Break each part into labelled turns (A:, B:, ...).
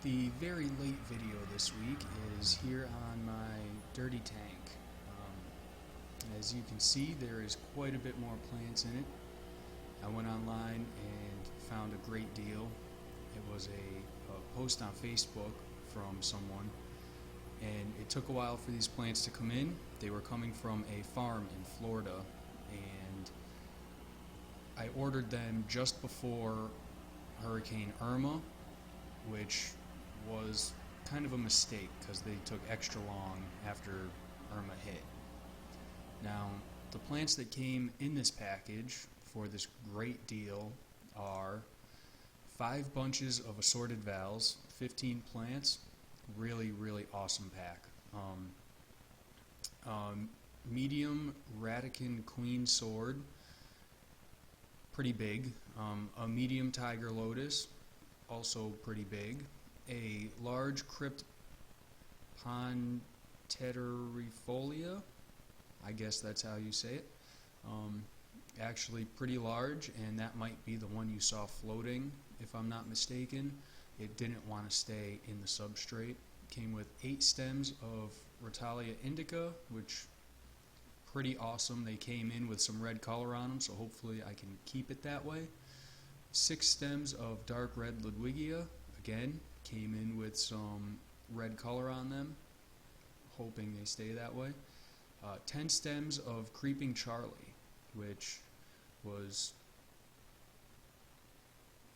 A: The very late video this week is here on my dirty tank. As you can see, there is quite a bit more plants in it. I went online and found a great deal. It was a post on Facebook from someone, and it took a while for these plants to come in. They were coming from a farm in Florida, and I ordered them just before Hurricane Irma, which was kind of a mistake because they took extra long after Irma hit. Now, the plants that came in this package for this great deal are 5 bunches of assorted vals, 15 plants, really awesome pack. Medium Ratican Queen Sword, pretty big. A medium Tiger Lotus, also pretty big. A large Crypt Ponterifolia, I guess that's how you say it. Actually pretty large, and that might be the one you saw floating, if I'm not mistaken. It didn't want to stay in the substrate. Came with 8 stems of Ratalia indica, which pretty awesome. They came in with some red color on them, so hopefully I can keep it that way. 6 stems of dark red Ludwigia, again, came in with some red color on them, hoping they stay that way. 10 stems of Creeping Charlie, which was,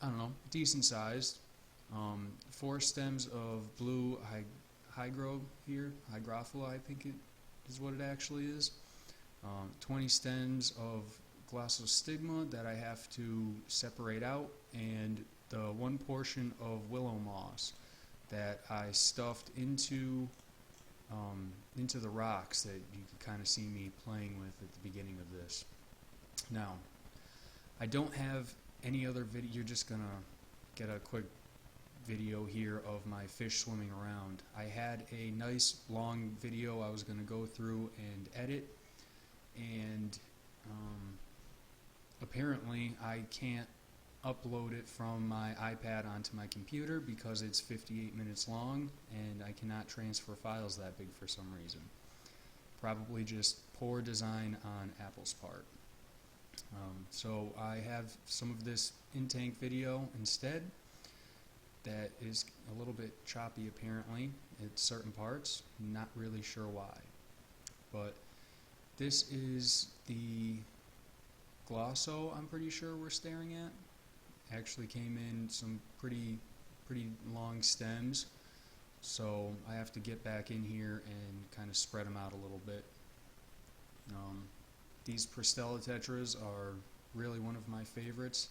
A: I don't know, decent sized. 4 stems of blue hygro here, hygrophila I think it is what it actually is. 20 stems of glossostigma that I have to separate out, and the 1 portion of willow moss that I stuffed into the rocks that you could kind of see me playing with at the beginning of this. Now, I don't have any other video. You're just gonna get a quick video here of my fish swimming around. I had a nice long video I was gonna go through and edit, and apparently I can't upload it from my iPad onto my computer because it's 58 minutes long, and I cannot transfer files that big for some reason. Probably just poor design on Apple's part. So I have some of this in-tank video instead that is a little bit choppy apparently at certain parts, not really sure why. But this is the Glosso I'm pretty sure we're staring at. Actually came in some pretty long stems, so I have to get back in here and kind of spread them out a little bit. These Pristella tetras are really one of my favorites,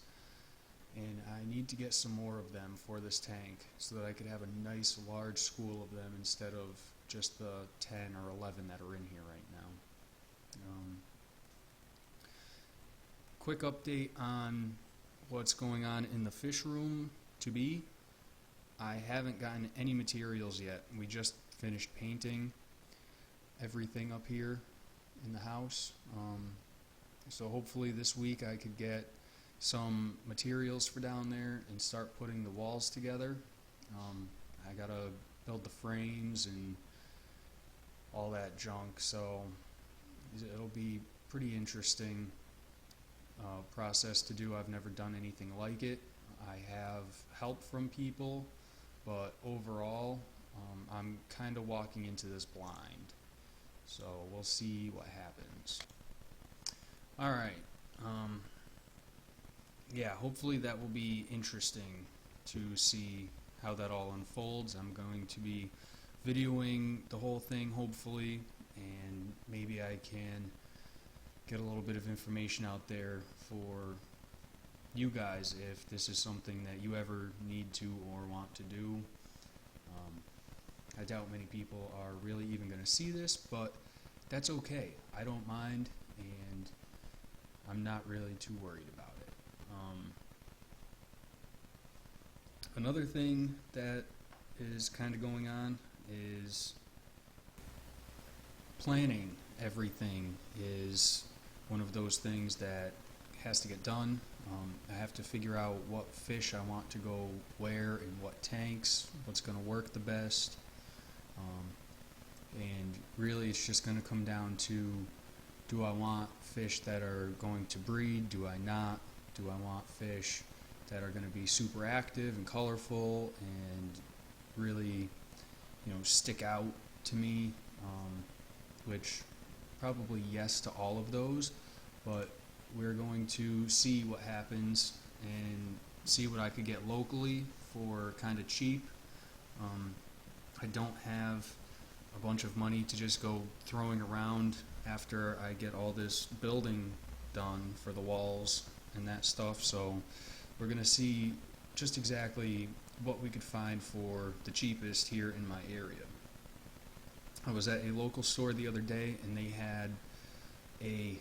A: and I need to get some more of them for this tank so that I could have a nice large school of them instead of just the 10 or 11 that are in here right now. Quick update on what's going on in the Fishroom-to-be. I haven't gotten any materials yet. We just finished painting everything up here in the house. So hopefully this week I could get some materials for down there and start putting the walls together. I gotta build the frames and all that junk, so it'll be pretty interesting process to do. I've never done anything like it. I have help from people, but overall I'm kind of walking into this blind, so we'll see what happens. Alright, yeah, hopefully that will be interesting to see how that all unfolds. I'm going to be videoing the whole thing hopefully, and maybe I can get a little bit of information out there for you guys if this is something that you ever need to or want to do. I doubt many people are really even going to see this, but that's okay. I don't mind, and I'm not really too worried about it. Another thing that is kind of going on is planning everything is one of those things that has to get done. I have to figure out what fish I want to go where in what tanks, what's going to work the best. And really it's just going to come down to, do I want fish that are going to breed? Do I not? Do I want fish that are going to be super active and colorful and really, stick out to me? Which probably yes to all of those, but we're going to see what happens and see what I could get locally for kind of cheap. I don't have a bunch of money to just go throwing around after I get all this building done for the walls and that stuff, so we're going to see just exactly what we could find for the cheapest here in my area. I was at a local store the other day and they had a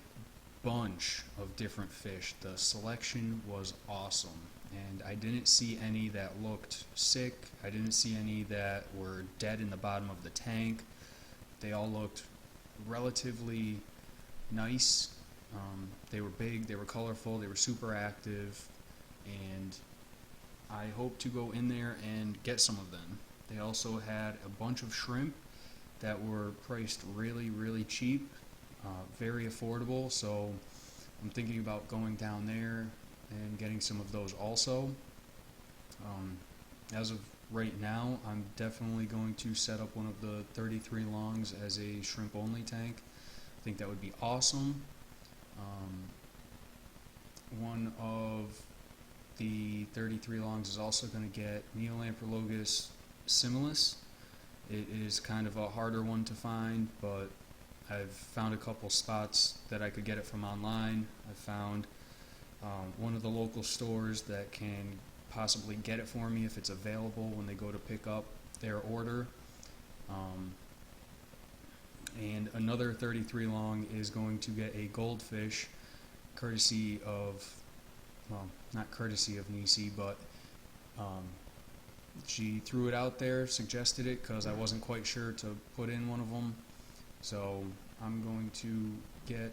A: bunch of different fish. The selection was awesome, and I didn't see any that looked sick. I didn't see any that were dead in the bottom of the tank. They all looked relatively nice. They were big, they were colorful, they were super active, and I hope to go in there and get some of them. They also had a bunch of shrimp that were priced really, really cheap, very affordable, so I'm thinking about going down there and getting some of those also. As of right now, I'm definitely going to set up one of the 33 longs as a shrimp only tank. I think that would be awesome. One of the 33 longs is also going to get Neolamprologus similis. It is kind of a harder one to find, but I've found a couple spots that I could get it from online. I found one of the local stores that can possibly get it for me if it's available when they go to pick up their order. And another 33 long is going to get a goldfish, courtesy of, well, not courtesy of Nisi, but she threw it out there, suggested it, because I wasn't quite sure to put in one of them. So I'm going to get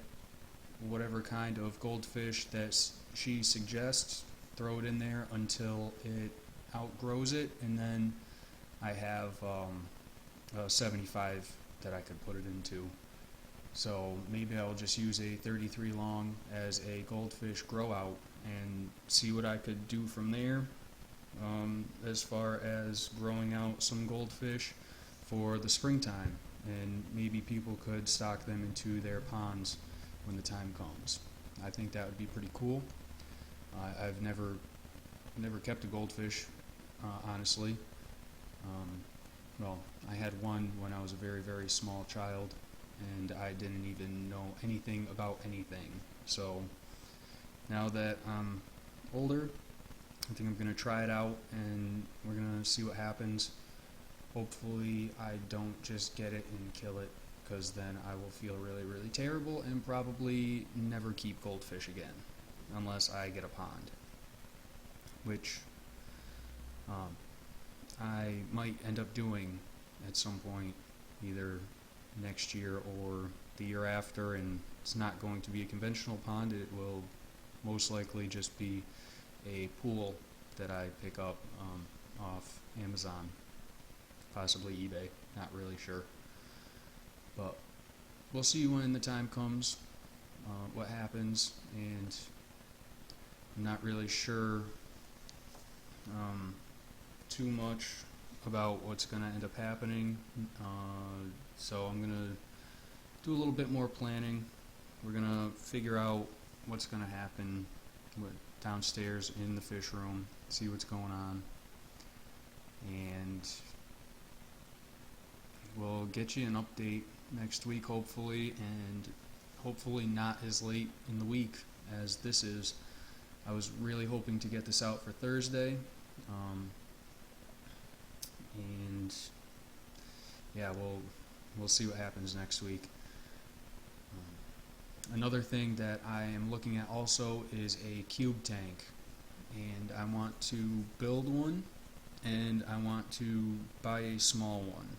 A: whatever kind of goldfish that she suggests, throw it in there until it outgrows it, and then I have a 75 that I could put it into. So maybe I'll just use a 33 long as a goldfish grow out and see what I could do from there. As far as growing out some goldfish for the springtime, and maybe people could stock them into their ponds when the time comes. I think that would be pretty cool. I've never kept a goldfish, honestly. Well, I had one when I was a very, very small child, and I didn't even know anything about anything. So now that I'm older, I think I'm going to try it out, and we're going to see what happens. Hopefully I don't just get it and kill it, because then I will feel really, really terrible and probably never keep goldfish again, unless I get a pond, which I might end up doing at some point, either next year or the year after, and it's not going to be a conventional pond. It will most likely just be a pool that I pick up off Amazon, possibly eBay, not really sure, but we'll see when the time comes, what happens, and I'm not really sure too much about what's going to end up happening, so I'm going to do a little bit more planning. We're going to figure out what's going to happen downstairs in the fish room, see what's going on, and we'll get you an update next week, hopefully, and hopefully not as late in the week as this is. I was really hoping to get this out for Thursday, and yeah, we'll see what happens next week. Another thing that I am looking at also is a cube tank, and I want to build one, and I want to buy a small one.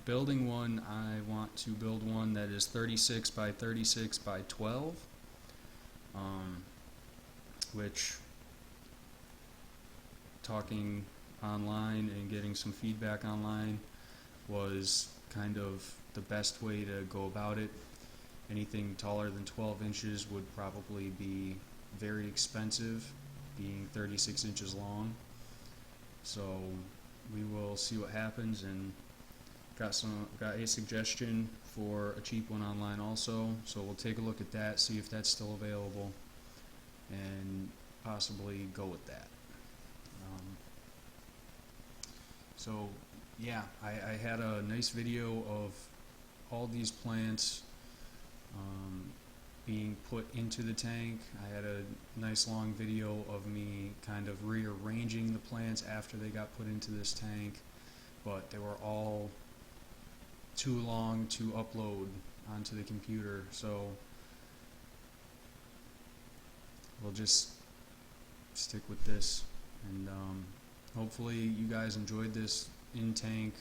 A: Building one, I want to build one that is 36 by 36 by 12. which talking online and getting some feedback online was kind of the best way to go about it. Anything taller than 12 inches would probably be very expensive, being 36 inches long. So we will see what happens, and got a suggestion for a cheap one online also, so we'll take a look at that, see if that's still available, and possibly go with that. So yeah, I had a nice video of all these plants being put into the tank. I had a nice long video of me kind of rearranging the plants after they got put into this tank, but they were all too long to upload onto the computer, so we'll just stick with this, and hopefully you guys enjoyed this in-tank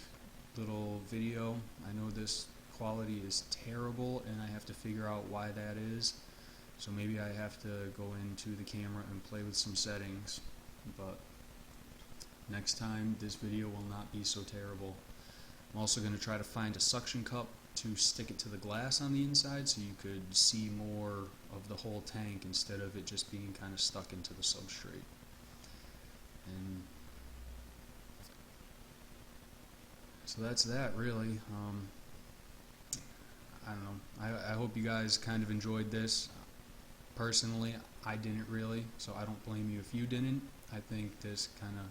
A: little video. I know this quality is terrible and I have to figure out why that is, so maybe I have to go into the camera and play with some settings, but next time this video will not be so terrible. I'm also going to try to find a suction cup to stick it to the glass on the inside so you could see more of the whole tank instead of it just being kind of stuck into the substrate. And so that's that, really. I don't know. I hope you guys kind of enjoyed this. Personally, I didn't really, so I don't blame you if you didn't. I think this kind of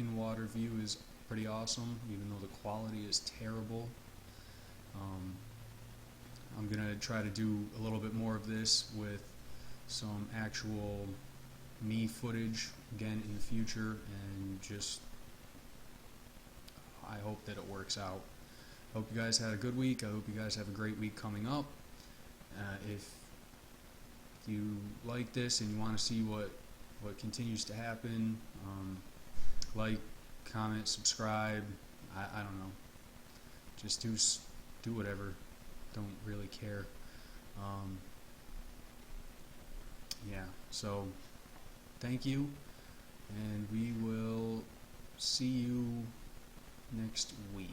A: in-water view is pretty awesome, even though the quality is terrible. I'm going to try to do a little bit more of this with some actual me footage again in the future, and just I hope that it works out. Hope you guys had a good week. I hope you guys have a great week coming up. If you like this and you want to see what continues to happen, like, comment, subscribe. I don't know. Just do whatever. Don't really care. Yeah. So thank you, and we will see you next week.